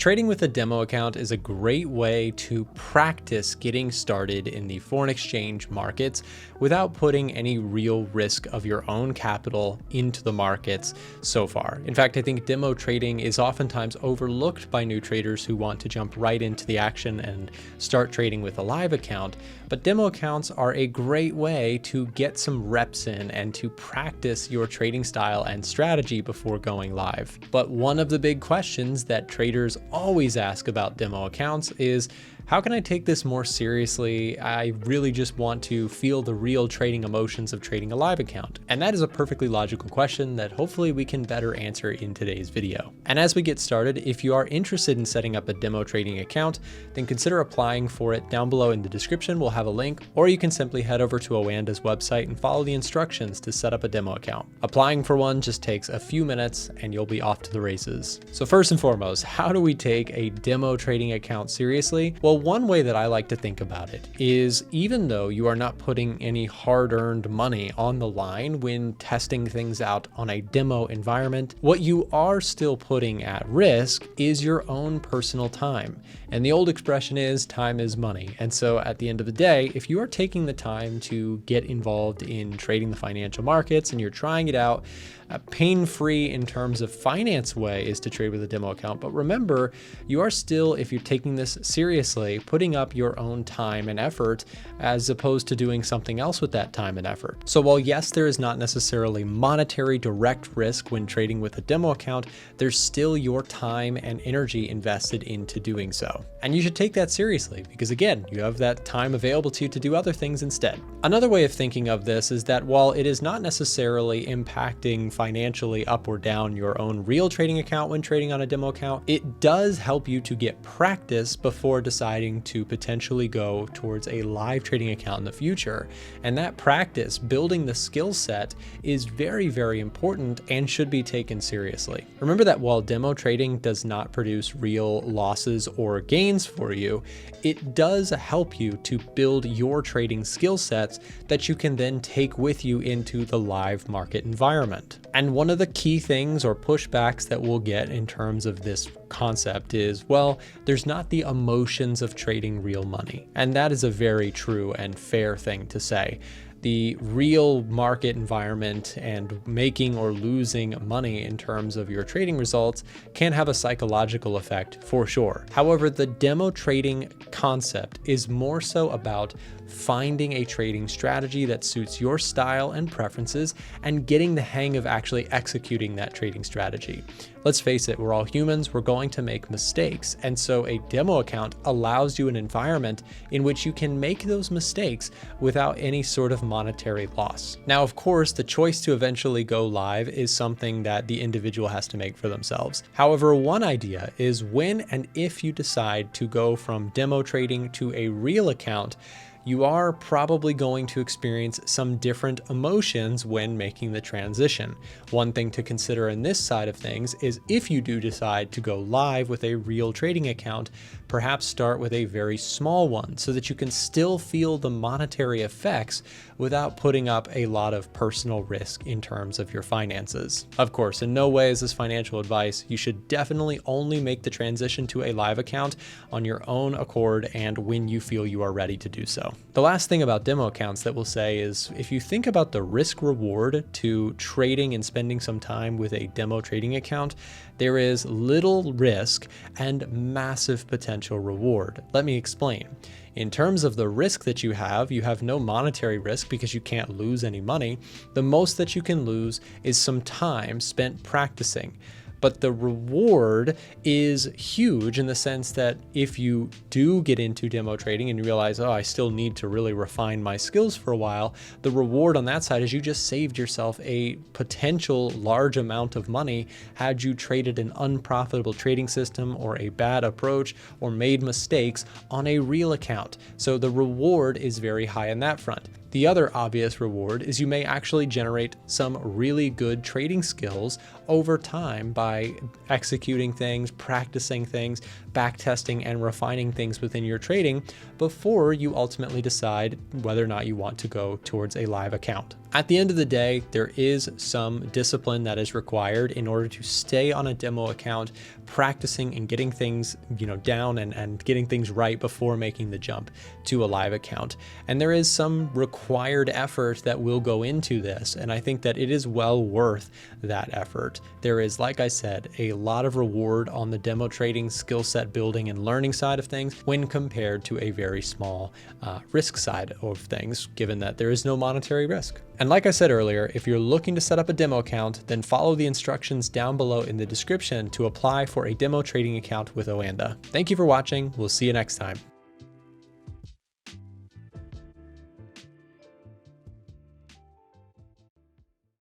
Trading with a demo account is a great way to practice getting started in the foreign exchange markets without putting any real risk of your own capital into the markets so far. In fact, I think demo trading is oftentimes overlooked by new traders who want to jump right into the action and start trading with a live account. But demo accounts are a great way to get some reps in and to practice your trading style and strategy before going live. But one of the big questions that traders always ask about demo accounts is, how can I take this more seriously? I really just want to feel the real trading emotions of trading a live account. And that is a perfectly logical question that hopefully we can better answer in today's video. And as we get started, if you are interested in setting up a demo trading account, then consider applying for it. Down below in the description, we'll have a link, or you can simply head over to Owanda's website and follow the instructions to set up a demo account. Applying for one just takes a few minutes and you'll be off to the races. So first and foremost, how do we take a demo trading account seriously? Well, one way that I like to think about it is, even though you are not putting any hard-earned money on the line when testing things out on a demo environment, what you are still putting at risk is your own personal time. And the old expression is, time is money. And so at the end of the day, if you are taking the time to get involved in trading the financial markets and you're trying it out, pain-free in terms of finance way is to trade with a demo account. But remember, you are still, if you're taking this seriously, putting up your own time and effort as opposed to doing something else with that time and effort. So while yes, there is not necessarily monetary direct risk when trading with a demo account, there's still your time and energy invested into doing so. And you should take that seriously because, again, you have that time available to you to do other things instead. Another way of thinking of this is that while it is not necessarily impacting financially up or down your own real trading account when trading on a demo account, it does help you to get practice before deciding to potentially go towards a live trading account in the future. And that practice, building the skill set, is very, very important and should be taken seriously. Remember that while demo trading does not produce real losses or gains for you, it does help you to build your trading skill sets that you can then take with you into the live market environment. And one of the key things or pushbacks that we'll get in terms of this concept is, well, there's not the emotions of trading real money. And that is a very true and fair thing to say. The real market environment and making or losing money in terms of your trading results can have a psychological effect for sure. However, the demo trading concept is more so about finding a trading strategy that suits your style and preferences and getting the hang of actually executing that trading strategy. Let's face it, we're all humans, we're going to make mistakes. And so a demo account allows you an environment in which you can make those mistakes without any sort of monetary loss. Now, of course, the choice to eventually go live is something that the individual has to make for themselves. However, one idea is when and if you decide to go from demo trading to a real account, you are probably going to experience some different emotions when making the transition. One thing to consider in this side of things is if you do decide to go live with a real trading account, perhaps start with a very small one so that you can still feel the monetary effects without putting up a lot of personal risk in terms of your finances. Of course, in no way is this financial advice. You should definitely only make the transition to a live account on your own accord and when you feel you are ready to do so. The last thing about demo accounts that we'll say is, if you think about the risk reward to trading and spending some time with a demo trading account, there is little risk and massive potential reward. Let me explain. In terms of the risk that you have no monetary risk because you can't lose any money. The most that you can lose is some time spent practicing. But the reward is huge in the sense that if you do get into demo trading and you realize, oh, I still need to really refine my skills for a while, the reward on that side is you just saved yourself a potential large amount of money had you traded an unprofitable trading system or a bad approach or made mistakes on a real account. So the reward is very high on that front. The other obvious reward is you may actually generate some really good trading skills over time by executing things, practicing things, backtesting and refining things within your trading before you ultimately decide whether or not you want to go towards a live account. At the end of the day, there is some discipline that is required in order to stay on a demo account, practicing and getting things, down and getting things right before making the jump to a live account. And there is some required effort that will go into this. And I think that it is well worth that effort. There is, like I said, a lot of reward on the demo trading, skill set building and learning side of things when compared to a very small risk side of things, given that there is no monetary risk. And like I said earlier, if you're looking to set up a demo account, then follow the instructions down below in the description to apply for a demo trading account with Oanda. Thank you for watching. We'll see you next time.